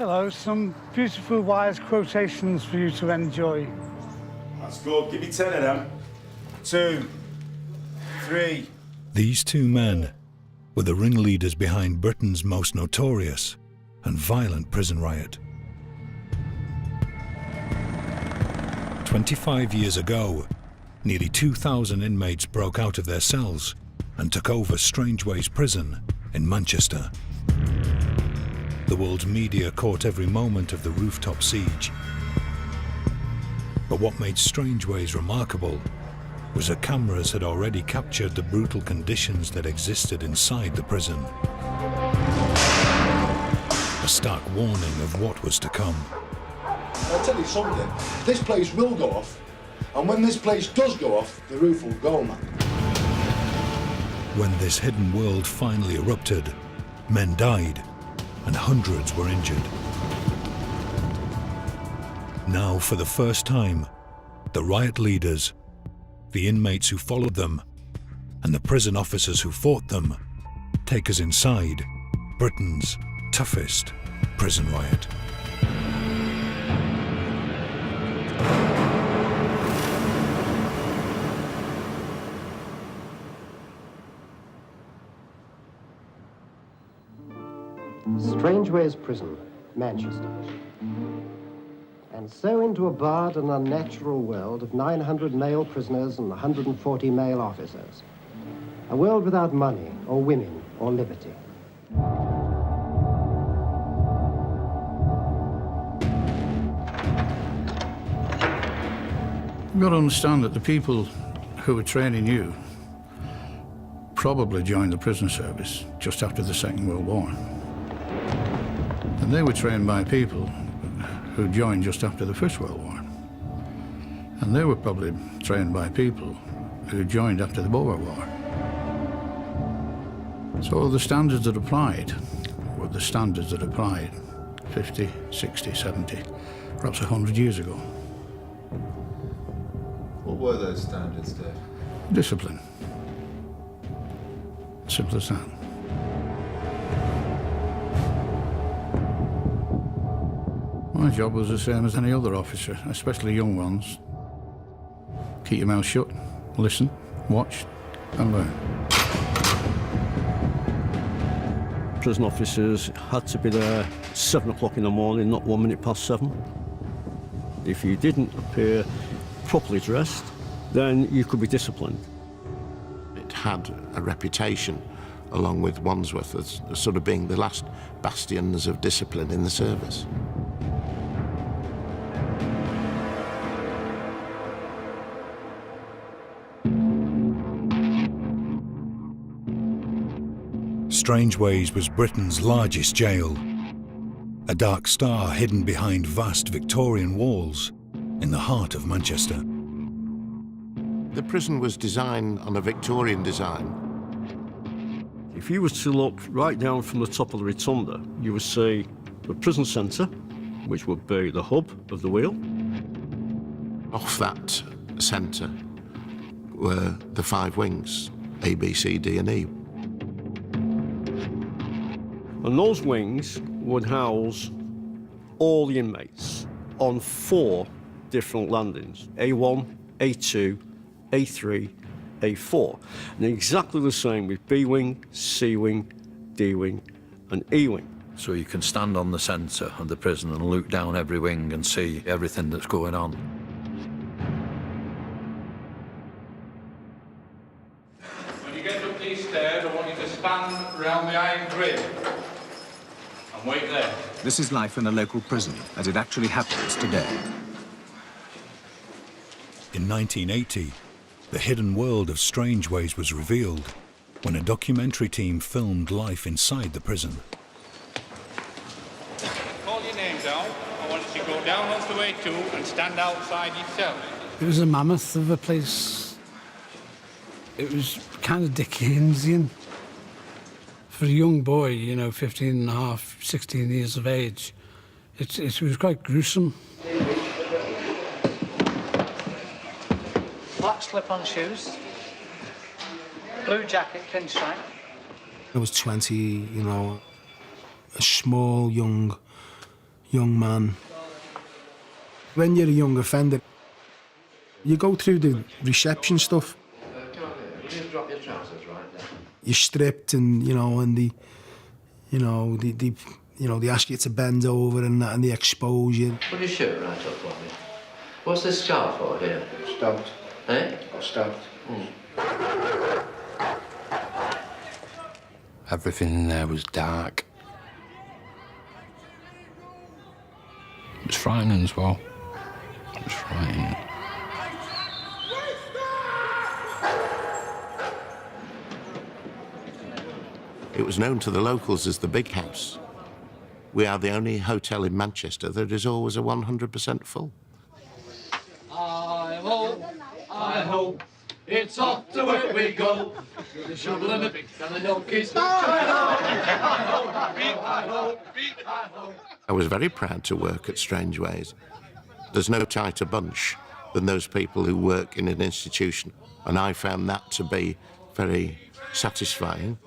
Hello, some beautiful wise quotations for you to enjoy. That's good. Give me 10 of them. 2, 3. These two men were the ringleaders behind Britain's most notorious and violent prison riot. 25 years ago, nearly 2,000 inmates broke out of their cells and took over Strangeways Prison in Manchester. The world's media caught every moment of the rooftop siege. But what made Strangeways remarkable was that cameras had already captured the brutal conditions that existed inside the prison. A stark warning of what was to come. I'll tell you something, this place will go off, and when this place does go off, the roof will go, man. When this hidden world finally erupted, men died and hundreds were injured. Now, for the first time, the riot leaders, the inmates who followed them, and the prison officers who fought them take us inside Britain's toughest prison riot. Strangeways Prison, Manchester. And so into a barred and unnatural world of 900 male prisoners and 140 male officers. A world without money, or women, or liberty. You've got to understand that the people who were training you probably joined the prison service just after the Second World War. And they were trained by people who joined just after the First World War. And they were probably trained by people who joined after the Boer War. So the standards that applied were the standards that applied 50, 60, 70, perhaps 100 years ago. What were those standards, Dave? Discipline. Simple as that. My job was the same as any other officer, especially young ones. Keep your mouth shut, listen, watch, and learn. Prison officers had to be there 7 o'clock in the morning, not 1 minute past 7. If you didn't appear properly dressed, then you could be disciplined. It had a reputation, along with Wandsworth, as sort of being the last bastions of discipline in the service. Strangeways was Britain's largest jail, a dark star hidden behind vast Victorian walls in the heart of Manchester. The prison was designed on a Victorian design. If you were to look right down from the top of the rotunda, you would see the prison centre, which would be the hub of the wheel. Off that centre were the 5 wings, A, B, C, D and E. And those wings would house all the inmates on 4 different landings, A1, A2, A3, A4. And exactly the same with B wing, C wing, D wing and E wing. So you can stand on the centre of the prison and look down every wing and see everything that's going on. When you get up these stairs, I want you to stand round the iron grid and wait there. This is life in a local prison, as it actually happens today. In 1980, the hidden world of Strangeways was revealed when a documentary team filmed life inside the prison. Call your name down. I want you to go down onto A2 and stand outside your cell. It was a mammoth of a place. It was kind of Dickensian. For a young boy, you know, 15 and a half, 16 years of age, it was quite gruesome. Black slip-on shoes, blue jacket, pinstripe. I was 20, you know, a small, young young man. When you're a young offender, you go through the reception stuff. You're stripped, and they ask you to bend over and that, and they expose you. Put your shirt right up for me. What's this scar for here? Stabbed. Eh? Got stabbed. Everything in there was dark. It was frightening as well. It was frightening. It was known to the locals as the Big House. We are the only hotel in Manchester that is always a 100% full. I hope, it's off to where we go. With the shovel and the pick and the donkeys. I was very proud to work at Strange Ways. There's no tighter bunch than those people who work in an institution, and I found that to be very satisfying.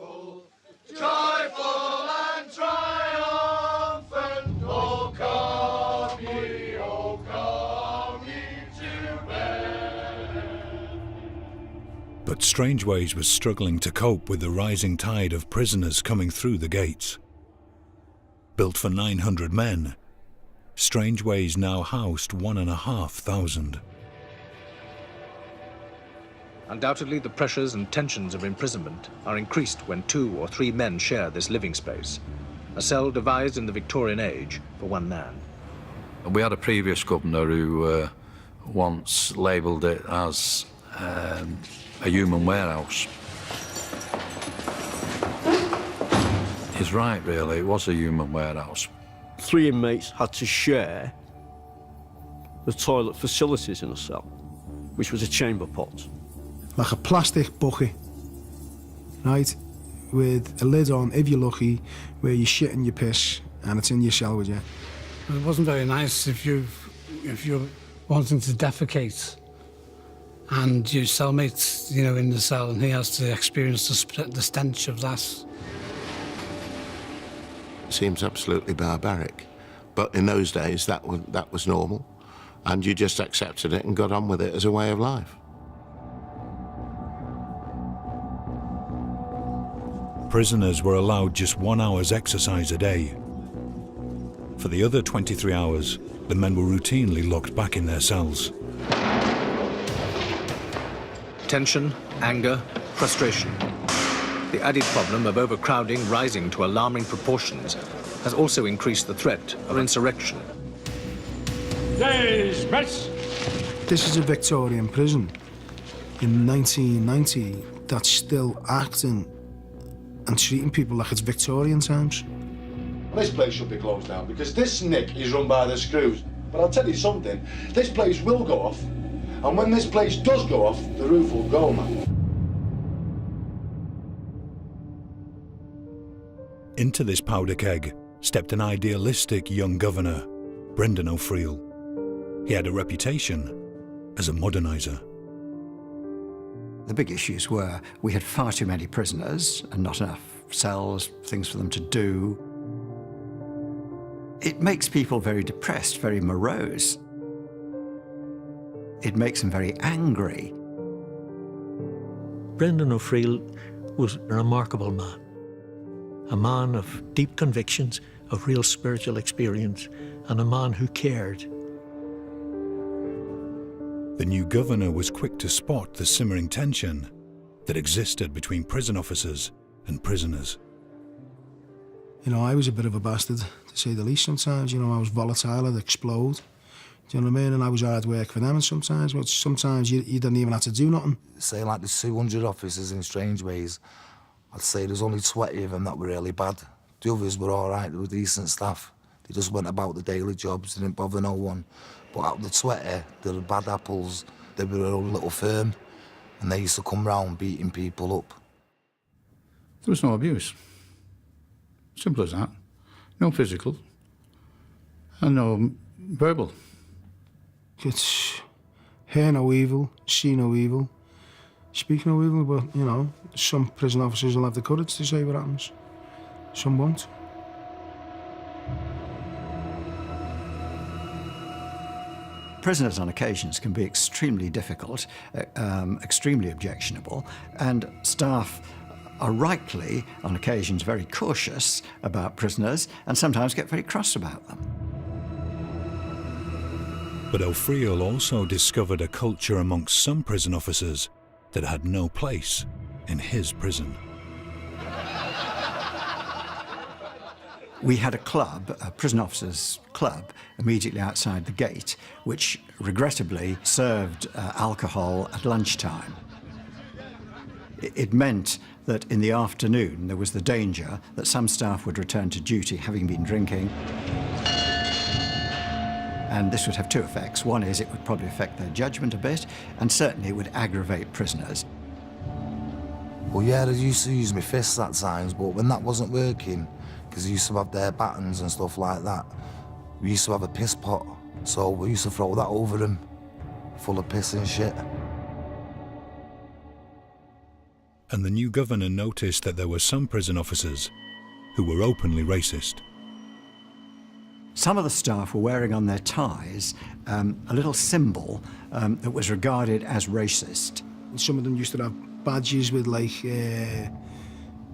Joyful and triumphant, oh come ye to bed. But Strange Ways was struggling to cope with the rising tide of prisoners coming through the gates. Built for 900 men, Strange Ways now housed 1,500. Undoubtedly, the pressures and tensions of imprisonment are increased when 2 or 3 men share this living space, a cell devised in the Victorian age for one man. We had a previous governor who once labelled it as a human warehouse. He's right, really. It was a human warehouse. 3 inmates had to share the toilet facilities in a cell, which was a chamber pot. Like a plastic bucket, right, with a lid on, if you're lucky, where you shit and you piss, and it's in your cell with you. It wasn't very nice if you're wanting to defecate and your cellmate's, in the cell, and he has to experience the stench of that. Seems absolutely barbaric, but in those days that was normal, and you just accepted it and got on with it as a way of life. Prisoners were allowed just 1 hour's exercise a day. For the other 23 hours, the men were routinely locked back in their cells. Tension, anger, frustration. The added problem of overcrowding rising to alarming proportions has also increased the threat of insurrection. Dismiss! This is a Victorian prison in 1990 that's still acting and treating people like it's Victorian times. This place should be closed down because this nick is run by the screws. But I'll tell you something, this place will go off, and when this place does go off, the roof will go, man. Into this powder keg stepped an idealistic young governor, Brendan O'Friel. He had a reputation as a moderniser. The big issues were we had far too many prisoners and not enough cells, things for them to do. It makes people very depressed, very morose. It makes them very angry. Brendan O'Friel was a remarkable man. A man of deep convictions, of real spiritual experience, and a man who cared. The new governor was quick to spot the simmering tension that existed between prison officers and prisoners. I was a bit of a bastard, to say the least sometimes. I was volatile, I'd explode. Do you know what I mean? And I was hard work for them, and sometimes you didn't even have to do nothing. Say like there's 200 officers in Strange Ways. I'd say there's only 20 of them that were really bad. The others were all right, they were decent staff. They just went about the daily jobs, they didn't bother no one. But out of the 20, they were bad apples. They were a little firm, and they used to come round beating people up. There was no abuse. Simple as that. No physical, and no verbal. It's hear no evil, see no evil, speak no evil, but, some prison officers will have the courage to say what happens. Some won't. Prisoners on occasions can be extremely difficult, extremely objectionable, and staff are rightly, on occasions, very cautious about prisoners and sometimes get very cross about them. But O'Friel also discovered a culture amongst some prison officers that had no place in his prison. We had a club, a prison officers' club, immediately outside the gate, which regrettably served alcohol at lunchtime. It meant that in the afternoon there was the danger that some staff would return to duty having been drinking. And this would have two effects. One is it would probably affect their judgment a bit, and certainly it would aggravate prisoners. Well, yeah, I used to use my fists at times, but when that wasn't working, because I used to have their batons and stuff like that, we used to have a piss pot, so we used to throw that over them, full of piss and shit. And the new governor noticed that there were some prison officers who were openly racist. Some of the staff were wearing on their ties a little symbol that was regarded as racist. Some of them used to have badges with, like, you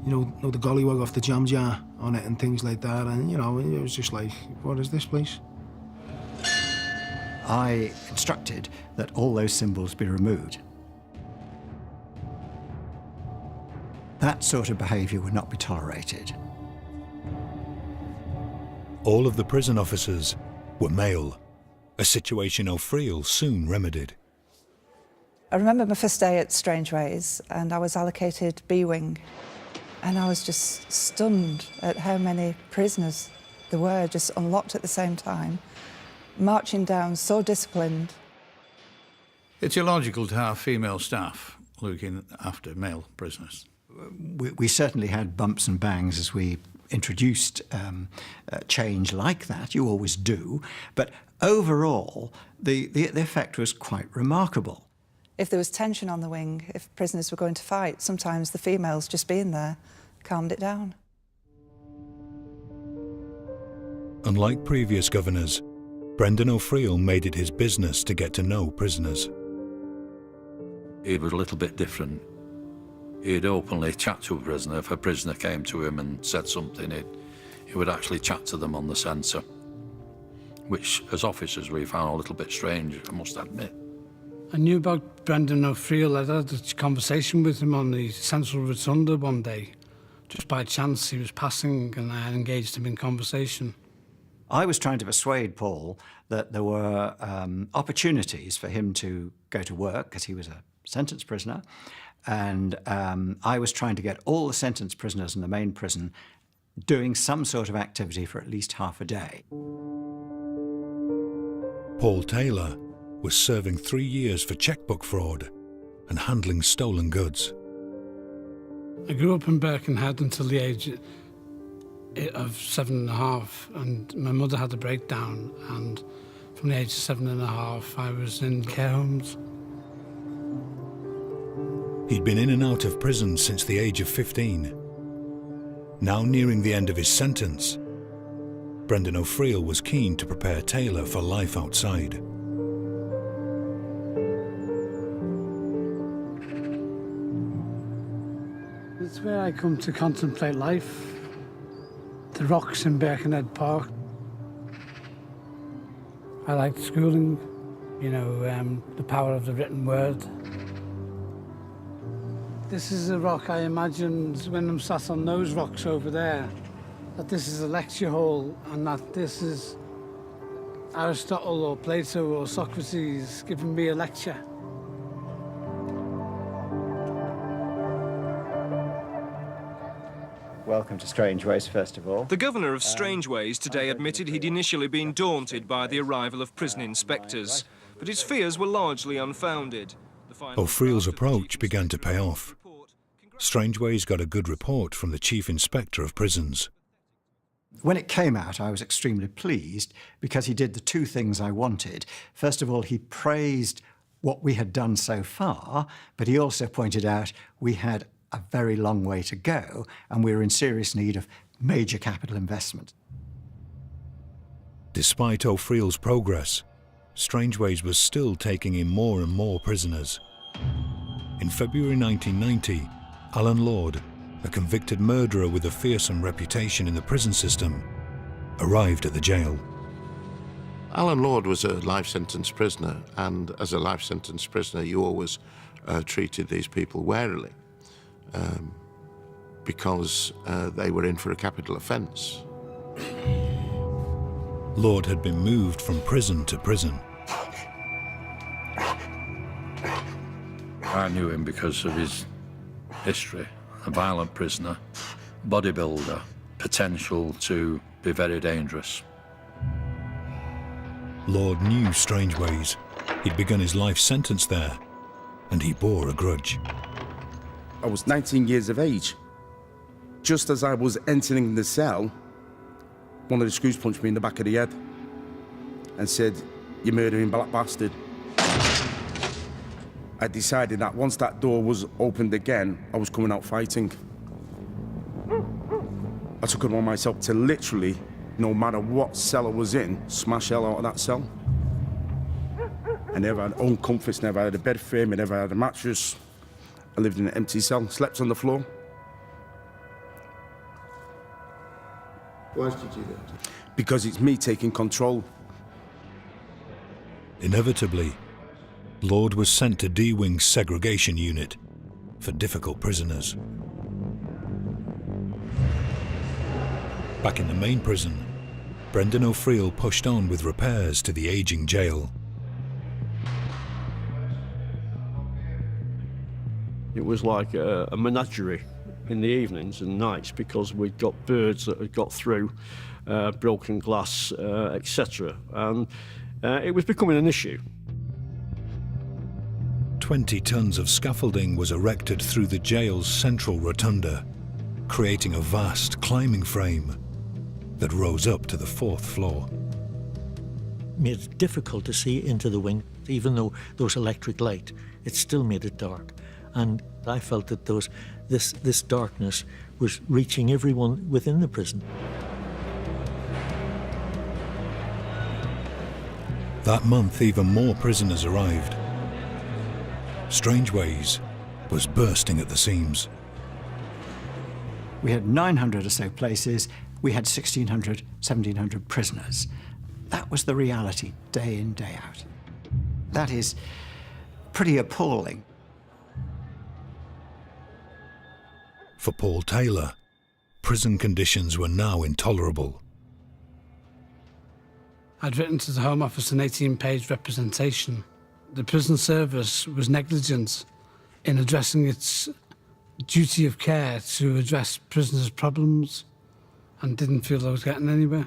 know, the gollywog off the jam jar on it and things like that, and, you know, it was just like, what is this place? I instructed that all those symbols be removed. That sort of behaviour would not be tolerated. All of the prison officers were male, a situation O'Friel soon remedied. I remember my first day at Strangeways, and I was allocated B wing, and I was just stunned at how many prisoners there were just unlocked at the same time, marching down so disciplined. It's illogical to have female staff looking after male prisoners. We certainly had bumps and bangs as we introduced change like that. You always do. But overall, the effect was quite remarkable. If there was tension on the wing, if prisoners were going to fight, sometimes the females just being there calmed it down. Unlike previous governors, Brendan O'Friel made it his business to get to know prisoners. He was a little bit different. He'd openly chat to a prisoner. If a prisoner came to him and said something, he would actually chat to them on the sensor, which, as officers, we found a little bit strange, I must admit. I knew about Brendan O'Friel. I had a conversation with him on the Central Rotunda one day. Just by chance, he was passing and I engaged him in conversation. I was trying to persuade Paul that there were opportunities for him to go to work, because he was a sentence prisoner, and I was trying to get all the sentence prisoners in the main prison doing some sort of activity for at least half a day. Paul Taylor was serving 3 years for checkbook fraud and handling stolen goods. I grew up in Birkenhead until the age of 7.5, and my mother had a breakdown, and from the age of 7.5 I was in care homes. He'd been in and out of prison since the age of 15. Now nearing the end of his sentence, Brendan O'Friel was keen to prepare Taylor for life outside. It's where I come to contemplate life. The rocks in Birkenhead Park. I liked schooling, you know, the power of the written word. This is a rock I imagined when I'm sat on those rocks over there, that this is a lecture hall and that this is Aristotle or Plato or Socrates giving me a lecture. Welcome to Strangeways, first of all. The governor of Strangeways today admitted he'd initially been daunted by the arrival of prison inspectors, but his fears were largely unfounded. O'Friel's approach began to pay off. Strangeways got a good report from the Chief Inspector of Prisons. When it came out, I was extremely pleased because he did the two things I wanted. First of all, he praised what we had done so far, but he also pointed out we had a very long way to go and we were in serious need of major capital investment. Despite O'Friel's progress, Strangeways was still taking in more and more prisoners. In February 1990, Alan Lord, a convicted murderer with a fearsome reputation in the prison system, arrived at the jail. Alan Lord was a life sentence prisoner, and as a life sentence prisoner you always treated these people warily because they were in for a capital offence. Lord had been moved from prison to prison. I knew him because of his history. A violent prisoner, bodybuilder, potential to be very dangerous. Lord knew Strangeways. He'd begun his life sentence there, and he bore a grudge. I was 19 years of age. Just as I was entering the cell, one of the screws punched me in the back of the head and said, "You murdering black bastard." I decided that once that door was opened again, I was coming out fighting. I took it on myself to literally, no matter what cell I was in, smash hell out of that cell. I never had own comforts, never had a bed frame, I never had a mattress. I lived in an empty cell, slept on the floor. Why did you do that? Because it's me taking control. Inevitably, Lord was sent to D-Wing's segregation unit for difficult prisoners. Back in the main prison, Brendan O'Friel pushed on with repairs to the aging jail. It was like a menagerie in the evenings and nights because we'd got birds that had got through, broken glass, etc. And it was becoming an issue. 20 tons of scaffolding was erected through the jail's central rotunda, creating a vast climbing frame that rose up to the 4th floor. Made it difficult to see into the wing. Even though there was electric light, it still made it dark. And I felt that this darkness was reaching everyone within the prison. That month, even more prisoners arrived. Strangeways was bursting at the seams. We had 900 or so places. We had 1,600, 1,700 prisoners. That was the reality, day in, day out. That is pretty appalling. For Paul Taylor, prison conditions were now intolerable. I'd written to the Home Office an 18-page representation. The prison service was negligent in addressing its duty of care to address prisoners' problems and didn't feel I was getting anywhere.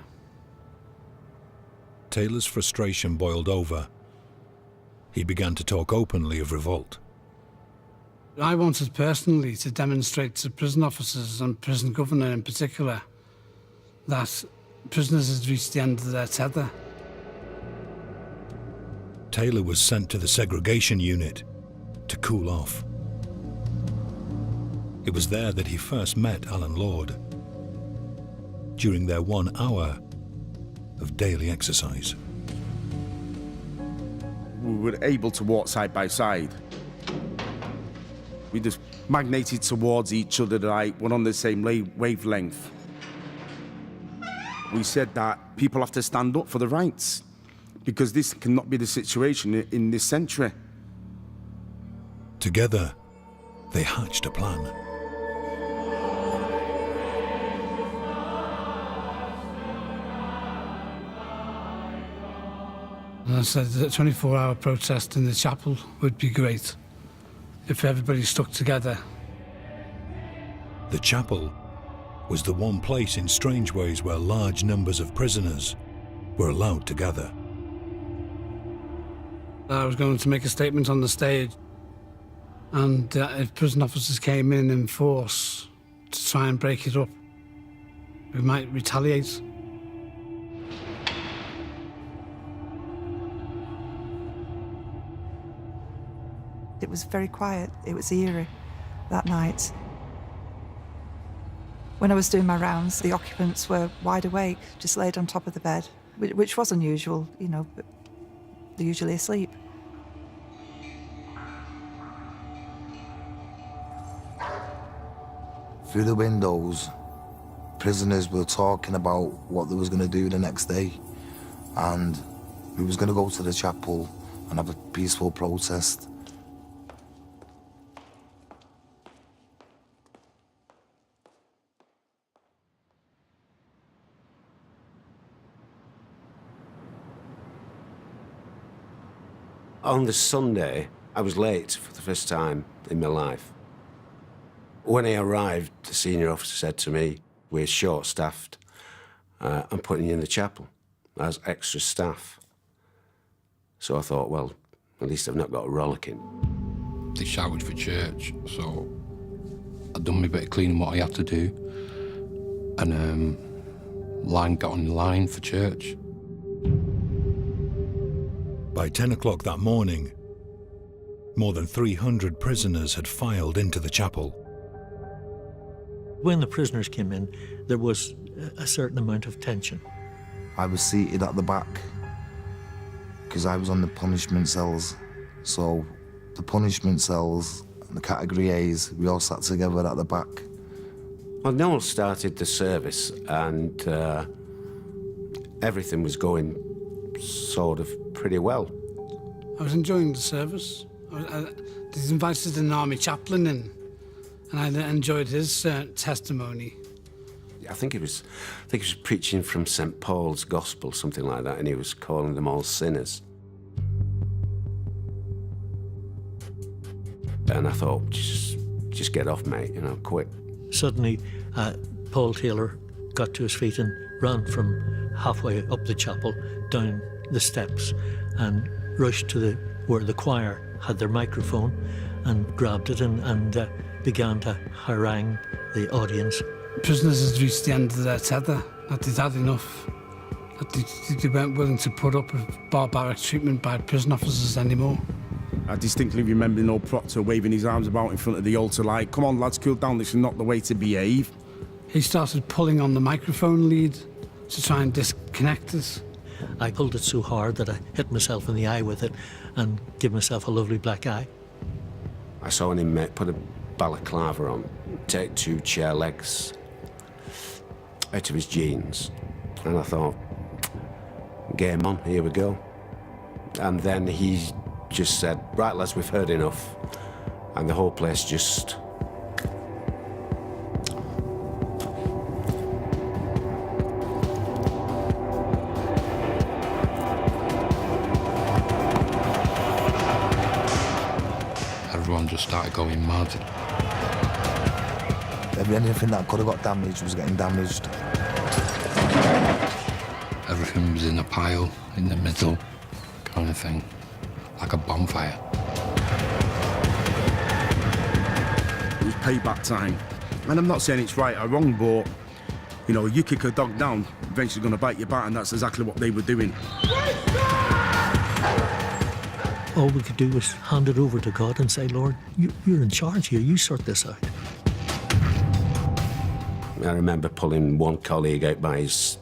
Taylor's frustration boiled over. He began to talk openly of revolt. I wanted personally to demonstrate to prison officers and prison governor in particular that prisoners had reached the end of their tether. Taylor was sent to the segregation unit to cool off. It was there that he first met Alan Lord during their 1 hour of daily exercise. We were able to walk side by side. We just magneted towards each other, like we're on the same wavelength. We said that people have to stand up for the rights, because this cannot be the situation in this century. Together, they hatched a plan. And I said that a 24-hour protest in the chapel would be great if everybody stuck together. The chapel was the one place in Strangeways where large numbers of prisoners were allowed to gather. I was going to make a statement on the stage, and if prison officers came in force to try and break it up, we might retaliate. It was very quiet. It was eerie that night. When I was doing my rounds, the occupants were wide awake, just laid on top of the bed, which was unusual, you know, but They're usually asleep. Through the windows, prisoners were talking about what they was going to do the next day, and we was going to go to the chapel and have a peaceful protest. On the Sunday, I was late for the first time in my life. When I arrived, the senior officer said to me, "We're short-staffed. I'm putting you in the chapel as extra staff." So I thought, well, at least I've not got a rollicking. They shouted for church, so I'd done my bit of cleaning what I had to do, and got on the line for church. By 10 o'clock that morning, more than 300 prisoners had filed into the chapel. When the prisoners came in, there was a certain amount of tension. I was seated at the back because I was on the punishment cells. So the punishment cells and the category A's, we all sat together at the back. Well, Noel started the service and everything was going sort of pretty well. I was enjoying the service. He's invited an army chaplain in, and I enjoyed his testimony. I think he was preaching from St. Paul's Gospel, something like that, and he was calling them all sinners. And I thought, just get off, mate, quit. Suddenly, Paul Taylor got to his feet and ran from halfway up the chapel, down the steps, and rushed to where the choir had their microphone, and grabbed it and began to harangue the audience. Prisoners had reached the end of their tether, that they'd had enough, that they weren't willing to put up with barbaric treatment by prison officers anymore. I distinctly remember Noel Proctor waving his arms about in front of the altar like, "Come on, lads, cool down, this is not the way to behave." He started pulling on the microphone lead to try and disconnect us. I pulled it so hard that I hit myself in the eye with it and gave myself a lovely black eye. I saw him put a balaclava on, take 2 chair legs out of his jeans, and I thought, game on, here we go. And then he just said, "Right, lads, we've heard enough," and the whole place just... Everyone just started going mad. Anything that could have got damaged was getting damaged. Everything was in a pile, in the middle, kind of thing, like a bonfire. It was payback time. And I'm not saying it's right or wrong, but, you kick a dog down, eventually going to bite your back, and that's exactly what they were doing. All we could do was hand it over to God and say, "Lord, you're in charge here, you sort this out." I remember pulling one colleague out by his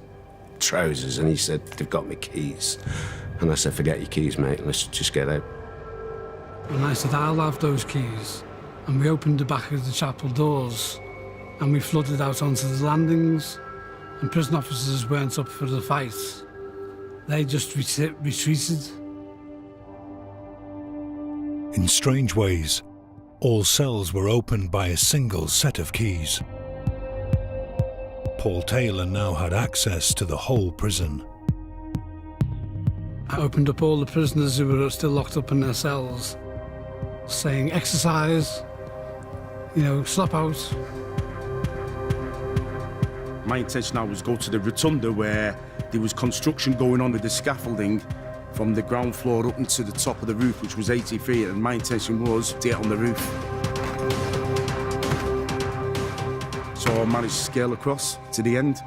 trousers, and he said, "They've got my keys." And I said, "Forget your keys, mate, let's just get out." And I said, "I'll have those keys." And we opened the back of the chapel doors, and we flooded out onto the landings, and prison officers weren't up for the fight. They just retreated. In strange ways, all cells were opened by a single set of keys. Paul Taylor now had access to the whole prison. I opened up all the prisoners who were still locked up in their cells, saying, "Exercise, slop out." My intention now was go to the rotunda where there was construction going on with the scaffolding from the ground floor up into the top of the roof, which was 80 feet, and my intention was to get on the roof. So I managed to scale across to the end,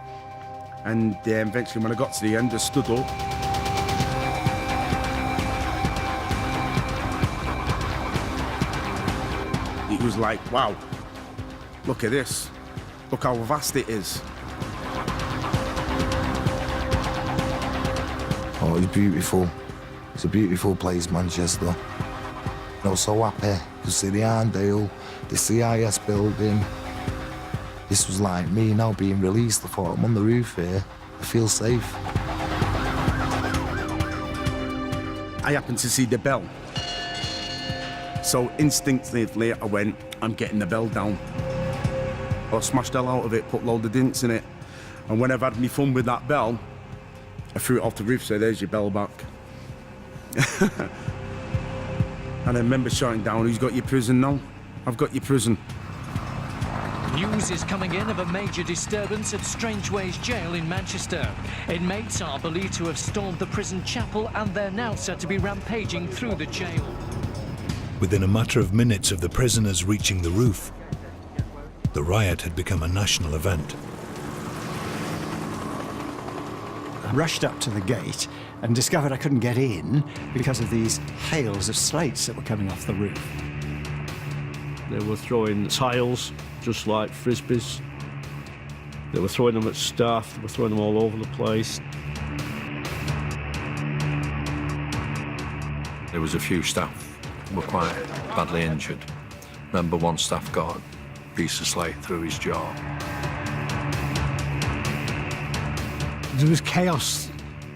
and eventually when I got to the end, I stood up. It was like, wow, look at this. Look how vast it is. Oh, it was beautiful. It's a beautiful place, Manchester. I was so happy to see the Arndale, the CIS building. This was like me now being released. I thought, I'm on the roof here. I feel safe. I happened to see the bell. So instinctively I went, I'm getting the bell down. I smashed the hell out of it, put a load of dints in it. And when I've had me fun with that bell, I threw it off the roof, so there's your bell back. And I remember shouting down, who's got your prison now? I've got your prison. News is coming in of a major disturbance at Strangeways Jail in Manchester. Inmates are believed to have stormed the prison chapel and they're now said to be rampaging through the jail. Within a matter of minutes of the prisoners reaching the roof, the riot had become a national event. I rushed up to the gate and discovered I couldn't get in because of these hails of slates that were coming off the roof. They were throwing tiles, just like frisbees. They were throwing them at staff, they were throwing them all over the place. There was a few staff who were quite badly injured. Remember, one staff got a piece of slate through his jaw. There was chaos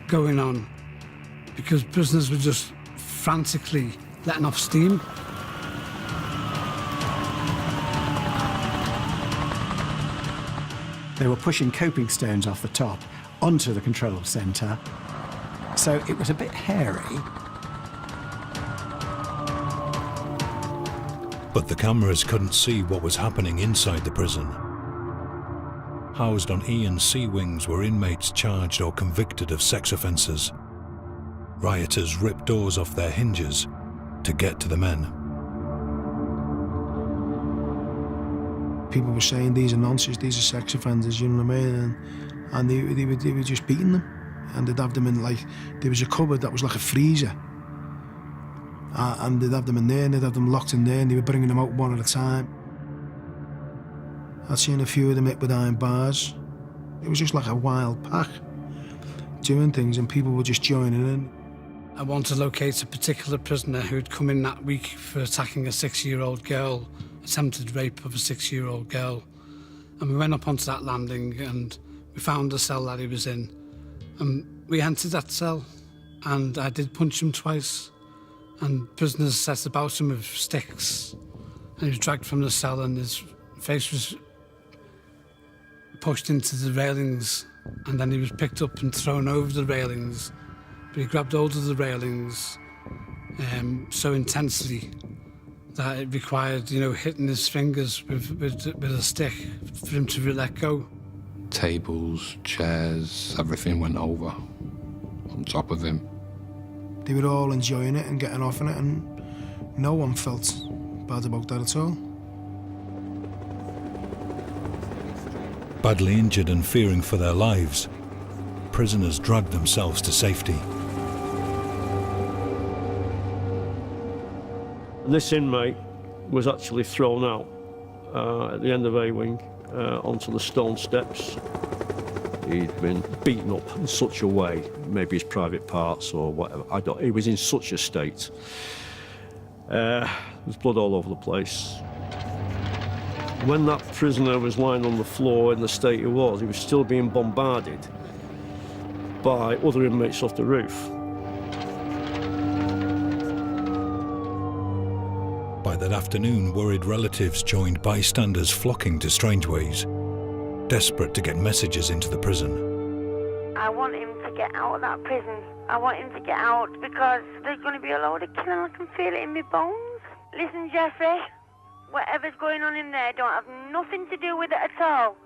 going on because prisoners were just frantically letting off steam. They were pushing coping stones off the top onto the control centre, so it was a bit hairy. But the cameras couldn't see what was happening inside the prison. Housed on E and C wings were inmates charged or convicted of sex offences. Rioters ripped doors off their hinges to get to the men. People were saying these are nonsense, these are sex offenders, you know what I mean? And they were just beating them. And they'd have them in, like, there was a cupboard that was like a freezer. And they'd have them in there, and they'd have them locked in there, and they were bringing them out one at a time. I'd seen a few of them hit with iron bars. It was just like a wild pack doing things, and people were just joining in. I want to locate a particular prisoner who'd come in that week for attacking a 6-year-old girl, attempted rape of a 6-year-old girl. And we went up onto that landing and we found the cell that he was in. And we entered that cell and I did punch him twice. And prisoners set about him with sticks. And he was dragged from the cell and his face was pushed into the railings. And then he was picked up and thrown over the railings. But he grabbed hold of the railings so intensely that it required, you know, hitting his fingers with a stick for him to let go. Tables, chairs, everything went over on top of him. They were all enjoying it and getting off on it, and no one felt bad about that at all. Badly injured and fearing for their lives, prisoners dragged themselves to safety. This inmate was actually thrown out at the end of A wing onto the stone steps. He'd been beaten up in such a way, maybe his private parts or whatever. He was in such a state. There's blood all over the place. When that prisoner was lying on the floor in the state he was still being bombarded by other inmates off the roof. By that afternoon, worried relatives joined bystanders flocking to Strangeways, desperate to get messages into the prison. I want him to get out of that prison. I want him to get out because there's going to be a load of killing. I can feel it in my bones. Listen, Jeffrey, whatever's going on in there don't have nothing to do with it at all.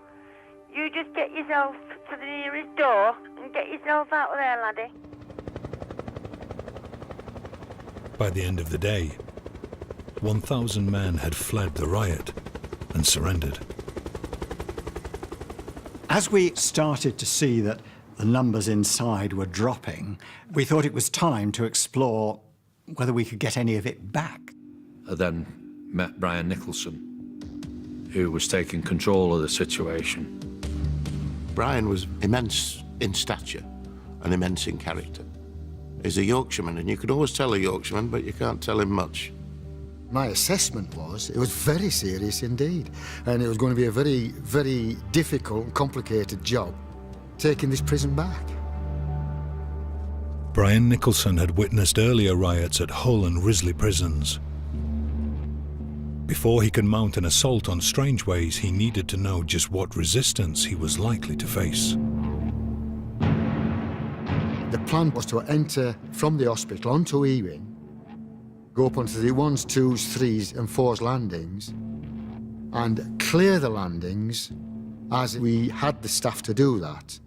You just get yourself to the nearest door and get yourself out of there, laddie. By the end of the day, 1,000 men had fled the riot and surrendered. As we started to see that the numbers inside were dropping, we thought it was time to explore whether we could get any of it back. I then met Brian Nicholson, who was taking control of the situation. Brian was immense in stature and immense in character. is a Yorkshireman, and you can always tell a Yorkshireman, but you can't tell him much. My assessment was it was very serious indeed, and it was going to be a very, very difficult and complicated job taking this prison back. Brian Nicholson had witnessed earlier riots at Hull and Risley prisons. Before he could mount an assault on Strangeways, he needed to know just what resistance he was likely to face. The plan was to enter from the hospital onto Ewing, go up onto the 1s, 2s, 3s and 4s landings and clear the landings as we had the staff to do that.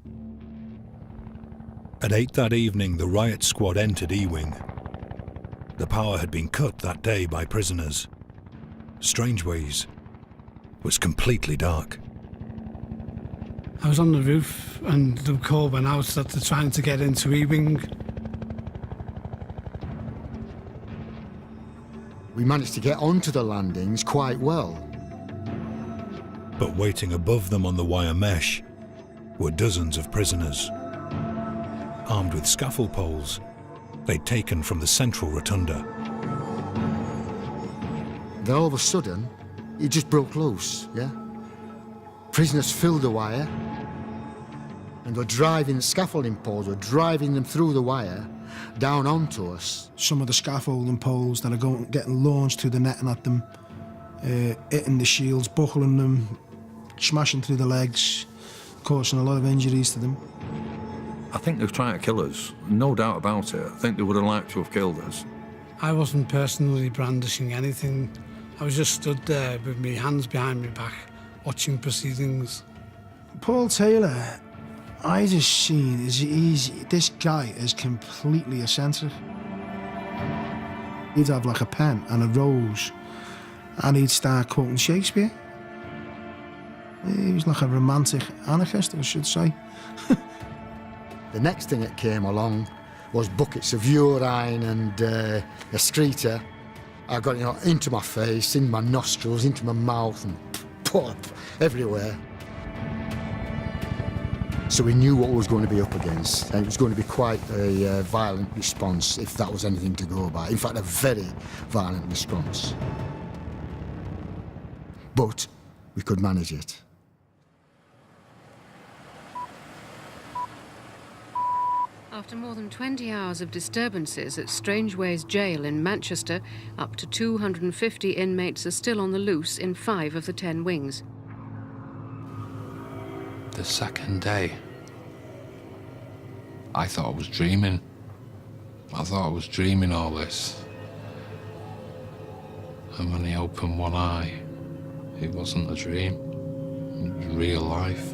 At 8 that evening, the riot squad entered Ewing. The power had been cut that day by prisoners. Strangeways was completely dark. I was on the roof and the call went out that they're trying to get into Ewing. We managed to get onto the landings quite well. But waiting above them on the wire mesh were dozens of prisoners. Armed with scaffold poles they'd taken from the central rotunda. Then all of a sudden, it just broke loose, yeah? Prisoners filled the wire and were driving the scaffolding poles, were driving them through the wire down onto us. Some of the scaffolding poles that are getting launched through the netting at them, hitting the shields, buckling them, smashing through the legs, causing a lot of injuries to them. I think they were trying to kill us, no doubt about it. I think they would have liked to have killed us. I wasn't personally brandishing anything. I was just stood there with my hands behind my back, watching proceedings. Paul Taylor, I just seen this guy is completely eccentric. He'd have like a pen and a rose, and he'd start quoting Shakespeare. He was like a romantic anarchist, I should say. The next thing that came along was buckets of urine and excreta. I got into my face, in my nostrils, into my mouth, and pop everywhere. So we knew what we was going to be up against, and it was going to be quite a violent response if that was anything to go by. In fact, a very violent response. But we could manage it. After more than 20 hours of disturbances at Strangeways Jail in Manchester, up to 250 inmates are still on the loose in 5 of the 10 wings. The second day, I thought I was dreaming. I thought I was dreaming all this. And when I opened one eye, it wasn't a dream. It was real life.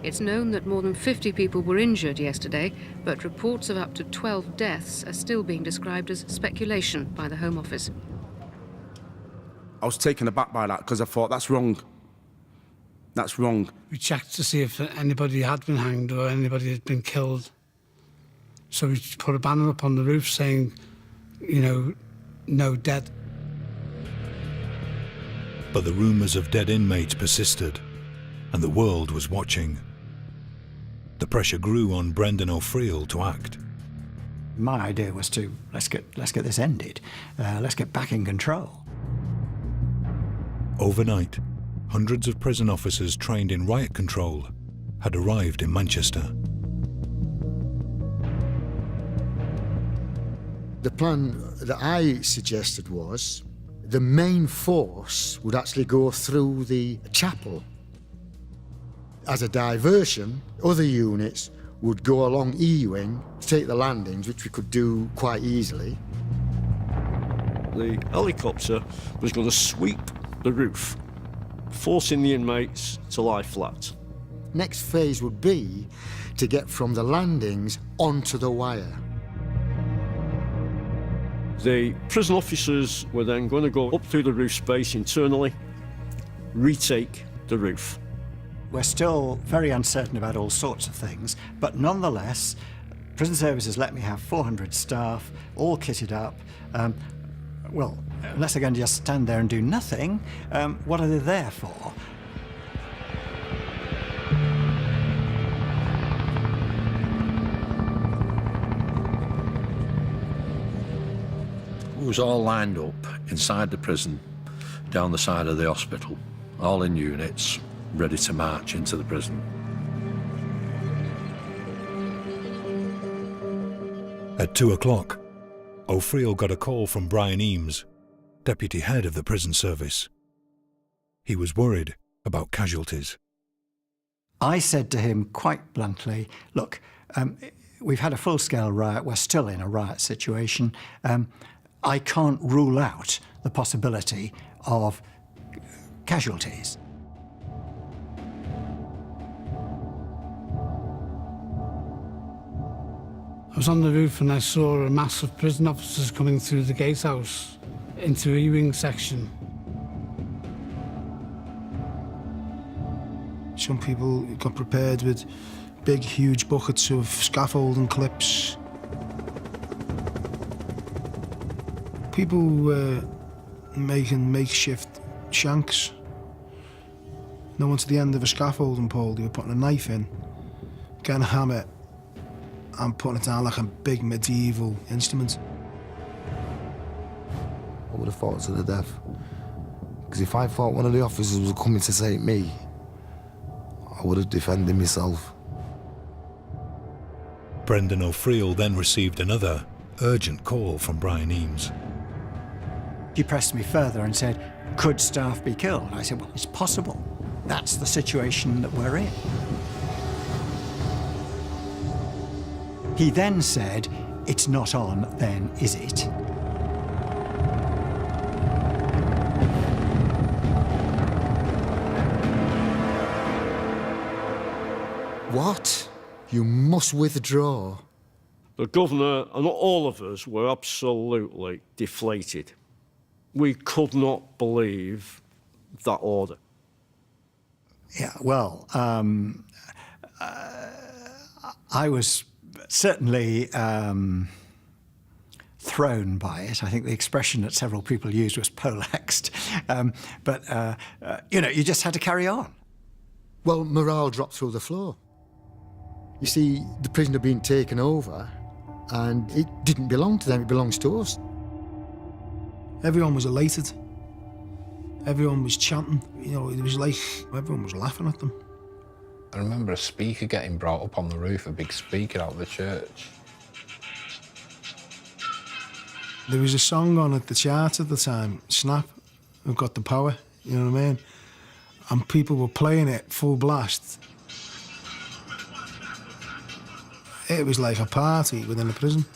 It's known that more than 50 people were injured yesterday, but reports of up to 12 deaths are still being described as speculation by the Home Office. I was taken aback by that because I thought, that's wrong. That's wrong. We checked to see if anybody had been hanged or anybody had been killed. So we put a banner up on the roof saying, you know, no dead. But the rumours of dead inmates persisted, and the world was watching. The pressure grew on Brendan O'Friel to act. My idea was to, let's get this ended. Let's get back in control. Overnight, hundreds of prison officers trained in riot control had arrived in Manchester. The plan that I suggested was the main force would actually go through the chapel. As a diversion, other units would go along E-wing to take the landings, which we could do quite easily. The helicopter was going to sweep the roof, forcing the inmates to lie flat. Next phase would be to get from the landings onto the wire. The prison officers were then going to go up through the roof space internally, retake the roof. We're still very uncertain about all sorts of things, but nonetheless, Prison Services let me have 400 staff, all kitted up. Well, unless they're going to just stand there and do nothing, what are they there for? was all lined up inside the prison, down the side of the hospital, all in units, ready to march into the prison. At 2 o'clock, O'Friel got a call from Brian Eames, deputy head of the prison service. He was worried about casualties. I said to him quite bluntly, look, we've had a full-scale riot, we're still in a riot situation. I can't rule out the possibility of casualties. I was on the roof and I saw a mass of prison officers coming through the gatehouse into E-wing section. Some people got prepared with big, huge buckets of scaffolding clips. People were making makeshift shanks. No one to the end of a scaffolding pole, they were putting a knife in, getting a hammer, and putting it down like a big medieval instrument. I would have fought to the death. Because if I thought one of the officers was coming to take me, I would have defended myself. Brendan O'Friel then received another urgent call from Brian Eames. He pressed me further and said, could staff be killed? I said, well, it's possible. That's the situation that we're in. He then said, it's not on, then, is it? What? You must withdraw. The governor and all of us were absolutely deflated. We could not believe that order. Yeah, well, I was certainly thrown by it. I think the expression that several people used was poleaxed. You know, you just had to carry on. Well, morale dropped through the floor. You see, the prison had been taken over, and it didn't belong to them, it belongs to us. Everyone was elated. Everyone was chanting. You know, it was like everyone was laughing at them. I remember a speaker getting brought up on the roof, a big speaker out of the church. There was a song on at the chart at the time, Snap, We've Got the Power, you know what I mean? And people were playing it full blast. It was like a party within the prison.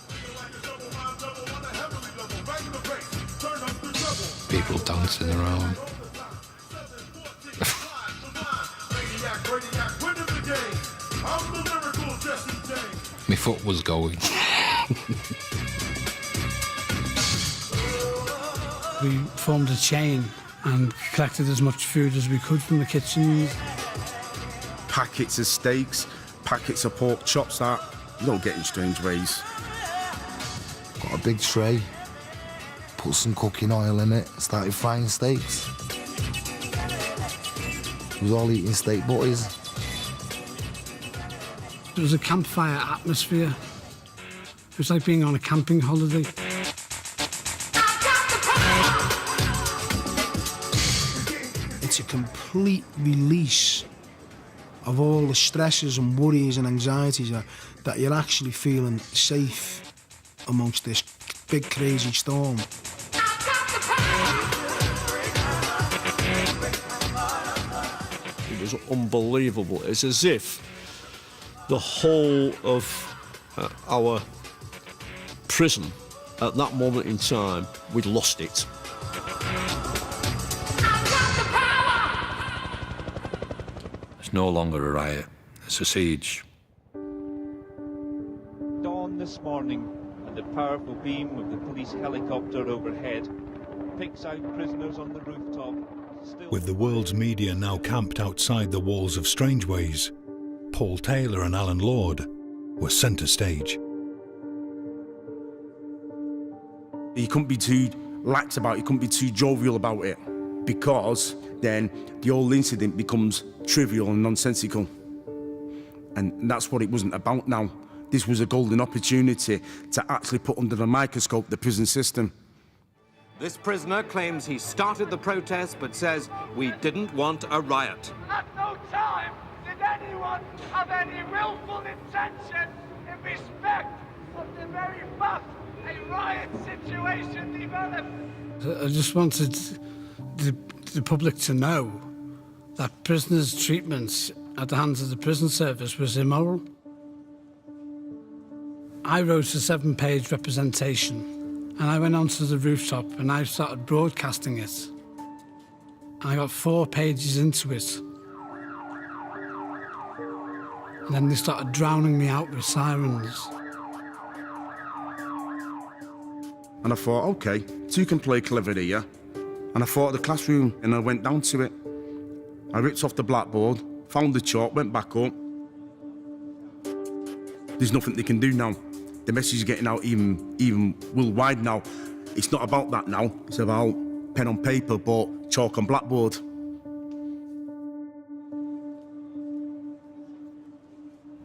People dancing around. My foot was going. We formed a chain and collected as much food as we could from the kitchens. Packets of steaks, packets of pork chops that you don't get in Strange Ways. Got a big tray, put some cooking oil in it, started frying steaks. We was all eating steak butties. It was a campfire atmosphere. It was like being on a camping holiday. It's a complete release of all the stresses and worries and anxieties that you're actually feeling safe amongst this big crazy storm. It was unbelievable. It's as if the whole of our prison, at that moment in time, we'd lost it. It's no longer a riot, it's a siege. Dawn this morning, and the powerful beam of the police helicopter overhead picks out prisoners on the rooftop. With the world's media now camped outside the walls of Strangeways, Paul Taylor and Alan Lord were centre stage. You couldn't be too lax about it, you couldn't be too jovial about it, because then the whole incident becomes trivial and nonsensical. And that's what it wasn't about now. This was a golden opportunity to actually put under the microscope the prison system. This prisoner claims he started the protest but says we didn't want a riot. At no time did anyone have any willful intention in respect of the very fact a riot situation developed. I just wanted the public to know that prisoners' treatment at the hands of the prison service was immoral. I wrote a 7-page representation and I went onto the rooftop and I started broadcasting it. I got 4 pages into it. And then they started drowning me out with sirens. And I thought, OK, 2 can play clever here. And I thought of the classroom and I went down to it. I ripped off the blackboard, found the chalk, went back up. There's nothing they can do now. The message is getting out even worldwide now. It's not about that now. It's about pen on paper, but chalk on blackboard.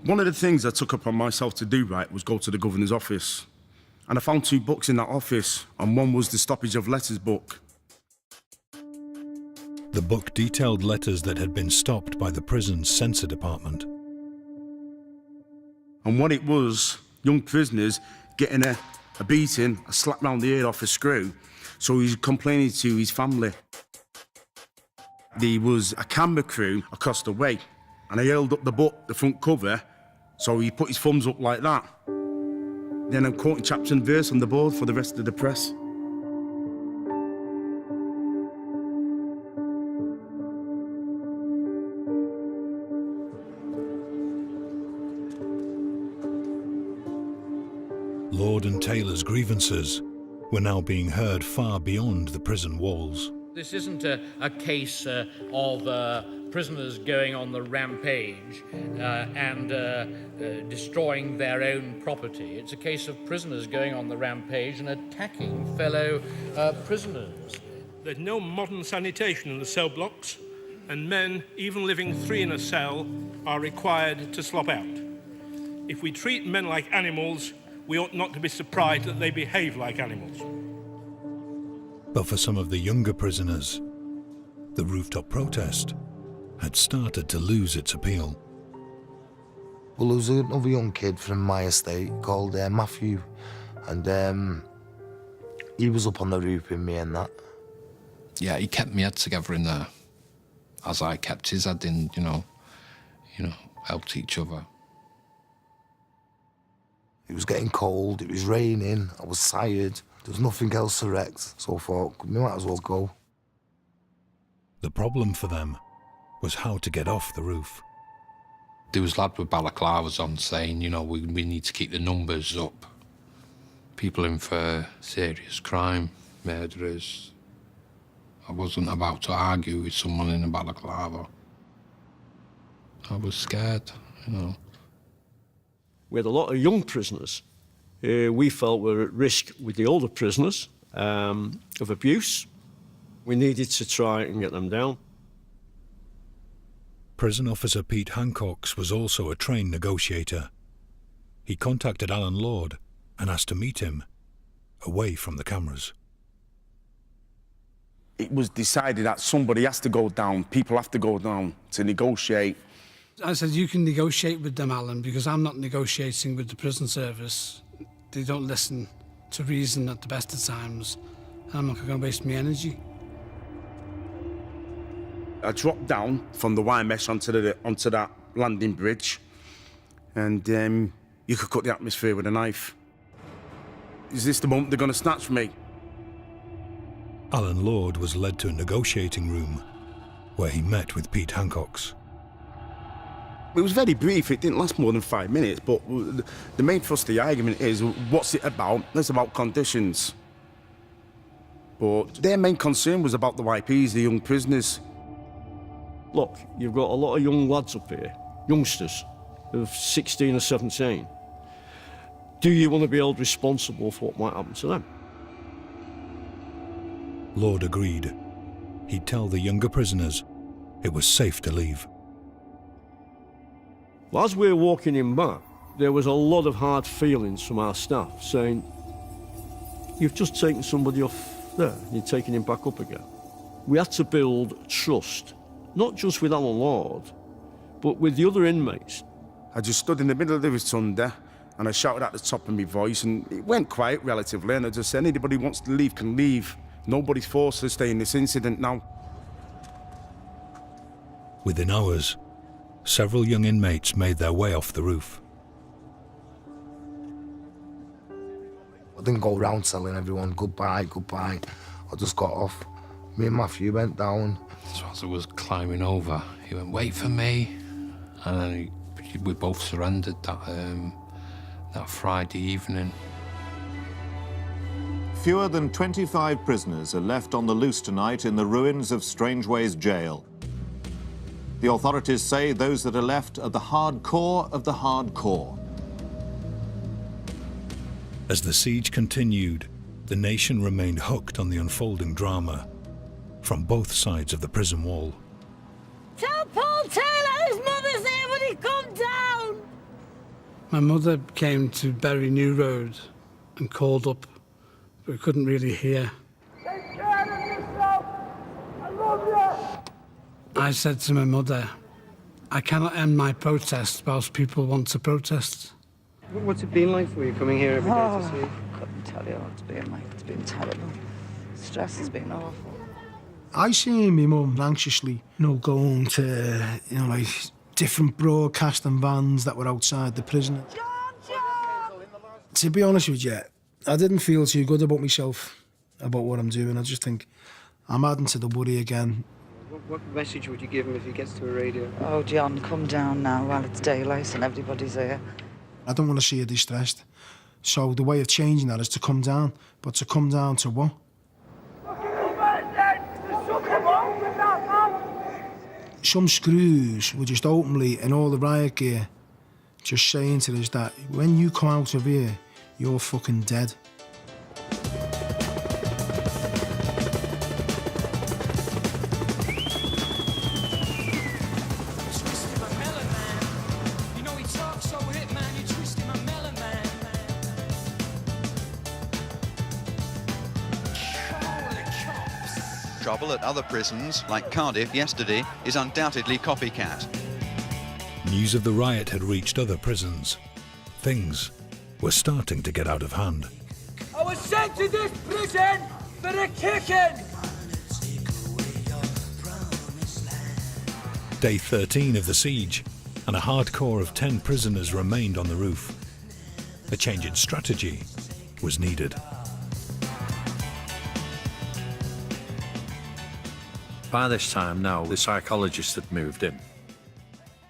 One of the things I took upon myself to do, right, was go to the governor's office. And I found 2 books in that office, and one was the Stoppage of Letters book. The book detailed letters that had been stopped by the prison's censor department. And what it was, young prisoners getting a beating, a slap round the ear off a screw, so he's complaining to his family. There was a camera crew across the way, and I held up the book, the front cover, so he put his thumbs up like that. Then I'm quoting chapter and verse on the board for the rest of the press. Lord and Taylor's grievances were now being heard far beyond the prison walls. This isn't a case of prisoners going on the rampage and destroying their own property. It's a case of prisoners going on the rampage and attacking fellow prisoners. There's no modern sanitation in the cell blocks, and men, even living 3 in a cell, are required to slop out. If we treat men like animals, we ought not to be surprised that they behave like animals. But for some of the younger prisoners, the rooftop protest had started to lose its appeal. Well, there was another young kid from my estate called Matthew, and he was up on the roof with me and that. Yeah, he kept my head together in there, as I kept his head in, you know, helped each other. It was getting cold, it was raining, I was tired, there was nothing else to wreck, so I thought, we might as well go. The problem for them was how to get off the roof. There was lads with balaclavas on saying, we need to keep the numbers up. People in for serious crime, murderers. I wasn't about to argue with someone in a balaclava. I was scared, We had a lot of young prisoners who we felt were at risk with the older prisoners of abuse. We needed to try and get them down. Prison officer Pete Hancocks was also a trained negotiator. He contacted Alan Lord and asked to meet him, away from the cameras. It was decided that somebody has to go down, people have to go down to negotiate. I said, you can negotiate with them, Alan, because I'm not negotiating with the prison service. They don't listen to reason at the best of times, and I'm not going to waste my energy. I dropped down from the wire mesh onto that landing bridge, and you could cut the atmosphere with a knife. Is this the moment they're going to snatch me? Alan Lord was led to a negotiating room, where he met with Pete Hancocks. It was very brief, it didn't last more than 5 minutes, but the main thrust of the argument is, what's it about? It's about conditions. But their main concern was about the YPs, the young prisoners. Look, you've got a lot of young lads up here, youngsters, of 16 or 17. Do you want to be held responsible for what might happen to them? Lord agreed. He'd tell the younger prisoners it was safe to leave. Well, as we were walking in back, there was a lot of hard feelings from our staff saying, you've just taken somebody off there, you're taking him back up again. We had to build trust, not just with Alan Lord, but with the other inmates. I just stood in the middle of the rotunda and I shouted at the top of my voice, and it went quiet relatively, and I just said, anybody who wants to leave can leave. Nobody's forced to stay in this incident now. Within hours, several young inmates made their way off the roof. I didn't go around telling everyone goodbye, goodbye. I just got off. Me and Matthew went down. So as I was climbing over, he went, "Wait for me," and then we both surrendered that Friday evening. Fewer than 25 prisoners are left on the loose tonight in the ruins of Strangeways Jail. The authorities say those that are left are the hardcore of the hardcore. As the siege continued, the nation remained hooked on the unfolding drama from both sides of the prison wall. Tell Paul Taylor his mother's here when he come down! My mother came to Bury New Road and called up, but we couldn't really hear. Take care of yourself! I love you! I said to my mother, I cannot end my protest whilst people want to protest. What's it been like for you coming here every day to see? I couldn't tell you what it's been like. It's been terrible. Stress has been awful. I seen my mum anxiously, going to, like different broadcasting vans that were outside the prison. To be honest with you, I didn't feel too good about myself, about what I'm doing. I just think I'm adding to the worry again. What message would you give him if he gets to a radio? Oh, John, come down now while it's daylight and everybody's here. I don't want to see her distressed. So the way of changing that is to come down. But to come down to what? Some screws were just openly in all the riot gear just saying to us that when you come out of here, you're fucking dead. Trouble at other prisons, like Cardiff yesterday, is undoubtedly copycat. News of the riot had reached other prisons. Things were starting to get out of hand. I was sent to this prison for a kicking! Day 13 of the siege, and a hardcore of 10 prisoners remained on the roof. A change in strategy was needed. By this time now, the psychologist had moved in.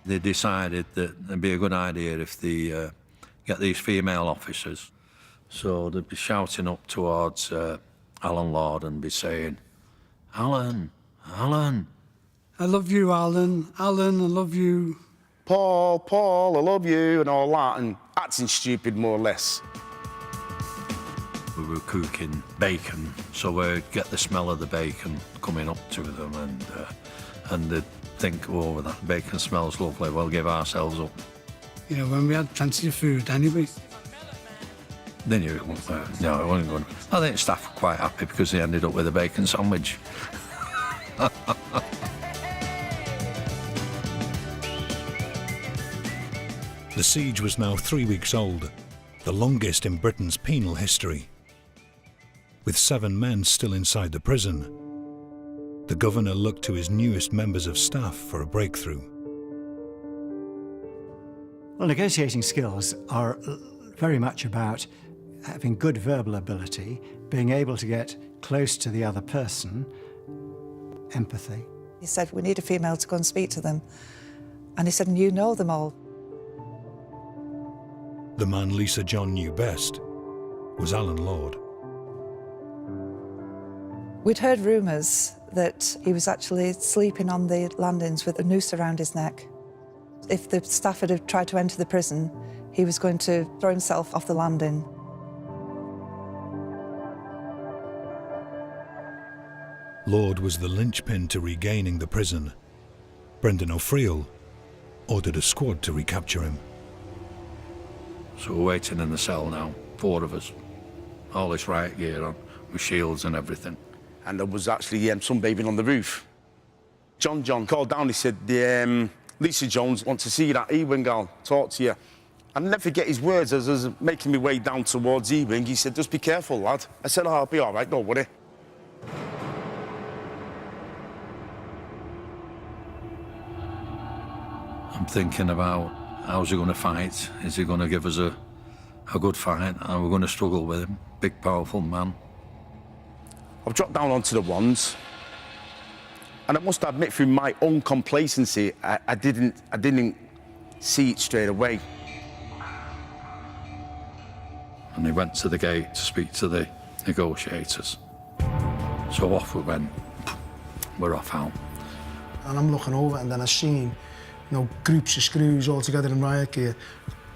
They decided that it'd be a good idea if they get these female officers. So they'd be shouting up towards Alan Lord and be saying, "Alan, Alan." I love you, Alan. Alan, I love you. Paul, I love you, and all that, and acting stupid more or less. We were cooking bacon, so we'd get the smell of the bacon coming up to them, and they'd think, "Oh, that bacon smells lovely, we'll give ourselves up." When we had plenty of food anyway. They knew it wasn't, no, it wasn't good. I think staff were quite happy because they ended up with a bacon sandwich. The siege was now 3 weeks old, the longest in Britain's penal history. With 7 men still inside the prison, the governor looked to his newest members of staff for a breakthrough. Well, negotiating skills are very much about having good verbal ability, being able to get close to the other person, empathy. He said, "We need a female to go and speak to them." And he said, "And you know them all." The man Lisa John knew best was Alan Lord. We'd heard rumours that he was actually sleeping on the landings with a noose around his neck. If the staff had tried to enter the prison, he was going to throw himself off the landing. Lord was the linchpin to regaining the prison. Brendan O'Friel ordered a squad to recapture him. So we're waiting in the cell now, 4 of us, all this riot gear on, with shields and everything. And there was actually sunbathing on the roof. John called down, he said, Lisa Jones wants to see you at Ewing, I'll talk to you. I'll never forget his words as I was making my way down towards Ewing. He said, just be careful, lad. I said, oh, I'll be all right, don't worry. I'm thinking about how's he going to fight? Is he going to give us a good fight? Are we going to struggle with him? Big, powerful man. I've dropped down onto the ones, and I must admit, through my own complacency, I didn't see it straight away. And he went to the gate to speak to the negotiators. So off we went. We're off out. And I'm looking over, and then I seen, groups of screws all together in riot gear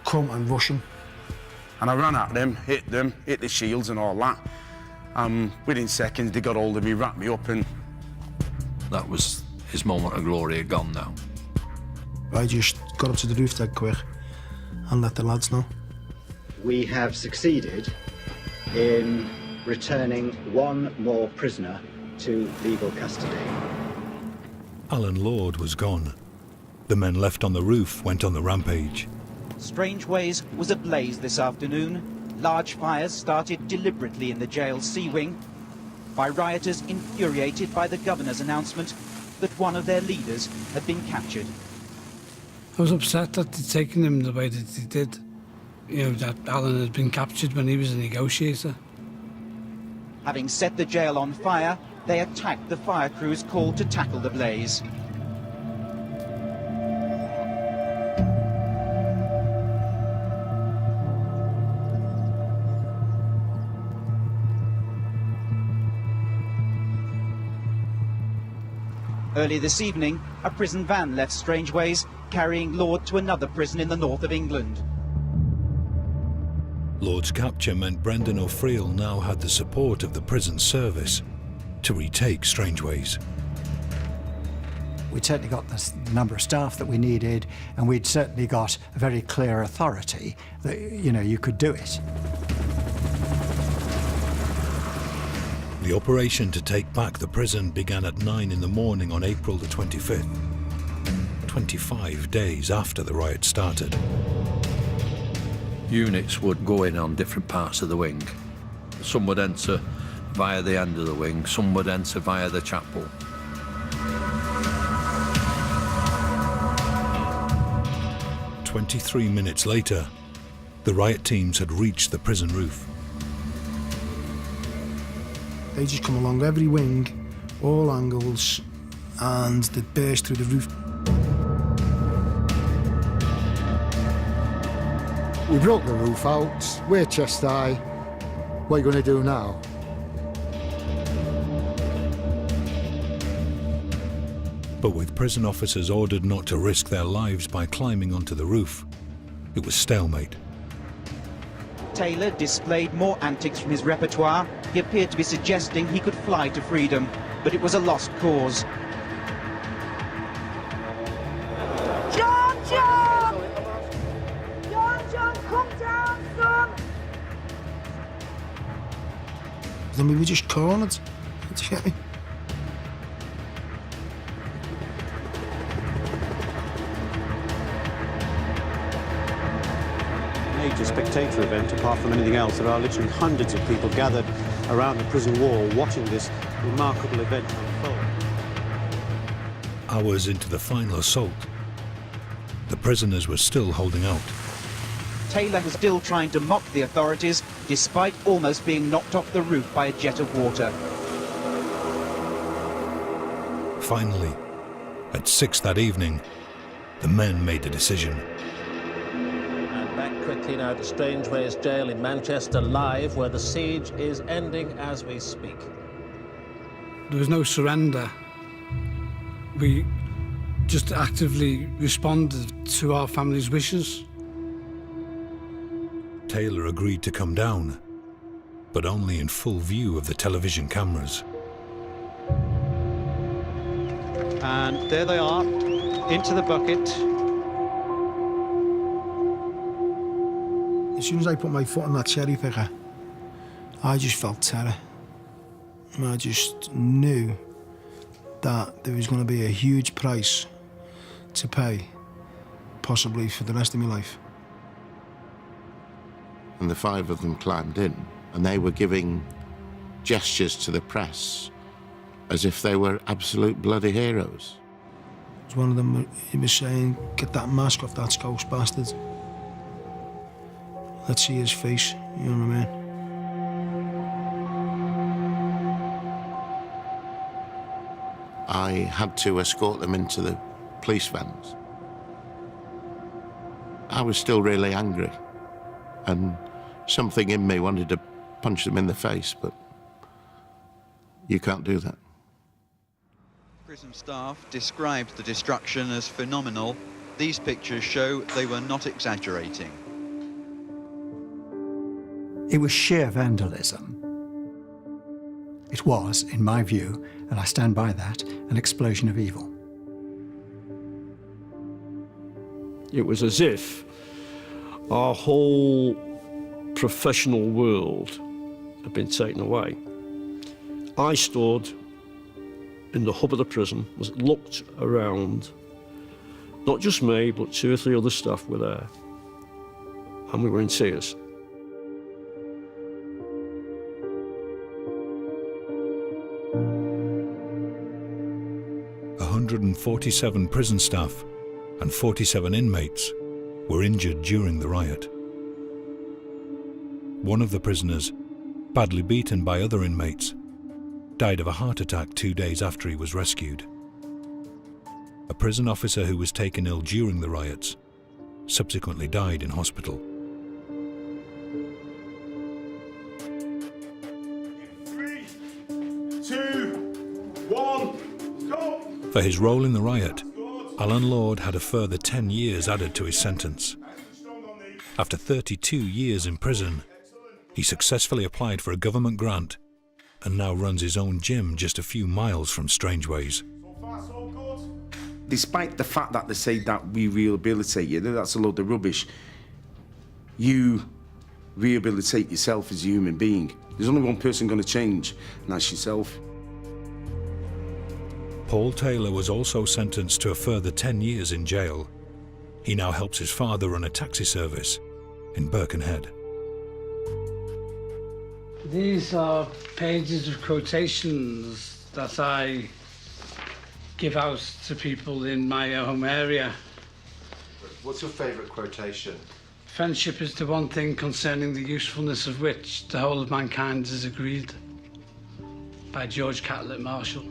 come and rush him. And I ran at them, hit the shields and all that. Within seconds, they got hold of me, wrapped me up, and... That was his moment of glory had gone now. I just got up to the roof dead quick and let the lads know. We have succeeded in returning one more prisoner to legal custody. Alan Lord was gone. The men left on the roof went on the rampage. Strangeways was ablaze this afternoon. Large fires started deliberately in the jail's sea wing by rioters infuriated by the governor's announcement that one of their leaders had been captured. I was upset that they'd taken him the way that they did. That Alan had been captured when he was a negotiator. Having set the jail on fire, they attacked the fire crews called to tackle the blaze. Early this evening, a prison van left Strangeways, carrying Lord to another prison in the north of England. Lord's capture meant Brendan O'Friel now had the support of the prison service to retake Strangeways. We'd certainly got the number of staff that we needed, and we'd certainly got a very clear authority that, you could do it. The operation to take back the prison began at 9 in the morning on April the 25th, 25 days after the riot started. Units would go in on different parts of the wing. Some would enter via the end of the wing, some would enter via the chapel. "23 minutes later, the riot teams had reached the prison roof. They just come along every wing, all angles, and they'd burst through the roof. We broke the roof out, we're chest high. What are you going to do now? But with prison officers ordered not to risk their lives by climbing onto the roof, it was stalemate. Taylor displayed more antics from his repertoire. He appeared to be suggesting he could fly to freedom, but it was a lost cause. John! John, come down, son! Then we were just cornered. Do you get me? Major spectator event. Apart from anything else, there are literally hundreds of people gathered around the prison wall watching this remarkable event unfold. Hours into the final assault, the prisoners were still holding out. Taylor was still trying to mock the authorities, despite almost being knocked off the roof by a jet of water. Finally, at 6 that evening, the men made a decision. Back quickly now to Strangeways Jail in Manchester live, where the siege is ending as we speak. There was no surrender. We just actively responded to our family's wishes. Taylor agreed to come down, but only in full view of the television cameras. And there they are, into the bucket. As soon as I put my foot on that cherry picker, I just felt terror. And I just knew that there was going to be a huge price to pay, possibly for the rest of my life. And the 5 of them climbed in, and they were giving gestures to the press as if they were absolute bloody heroes. One of them, he was saying, "Get that mask off that Scouse bastard. Let's see his face," you know what I mean? I had to escort them into the police vans. I was still really angry, and something in me wanted to punch them in the face, but you can't do that. Prison staff described the destruction as phenomenal. These pictures show they were not exaggerating. It was sheer vandalism. It was, in my view, and I stand by that, an explosion of evil. It was as if our whole professional world had been taken away. I stood in the hub of the prison, looked around. Not just me, but 2 or 3 other staff were there. And we were in tears. A 147 prison staff and 47 inmates were injured during the riot. One of the prisoners, badly beaten by other inmates, died of a heart attack 2 days after he was rescued. A prison officer who was taken ill during the riots subsequently died in hospital. 3, 2, 1, go! For his role in the riot, Alan Lord had a further 10 years added to his sentence. After 32 years in prison, he successfully applied for a government grant and now runs his own gym just a few miles from Strangeways. Despite the fact that they say that we rehabilitate you, that's a load of rubbish. You rehabilitate yourself as a human being. There's only one person going to change, and that's yourself. Paul Taylor was also sentenced to a further 10 years in jail. He now helps his father run a taxi service in Birkenhead. These are pages of quotations that I give out to people in my home area. What's your favourite quotation? Friendship is the one thing concerning the usefulness of which the whole of mankind is agreed. By George Catlett Marshall.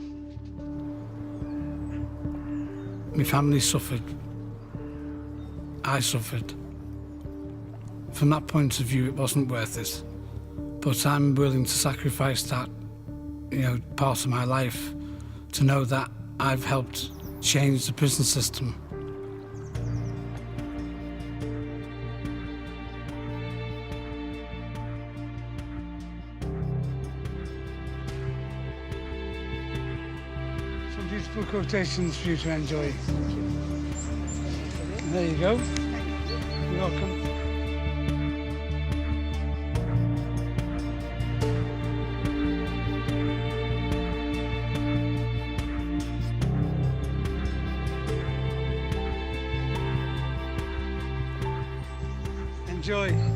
My family suffered. I suffered. From that point of view, it wasn't worth it. But I'm willing to sacrifice that, part of my life to know that I've helped change the prison system. Some beautiful quotations for you to enjoy. There you go. You're welcome. Enjoy.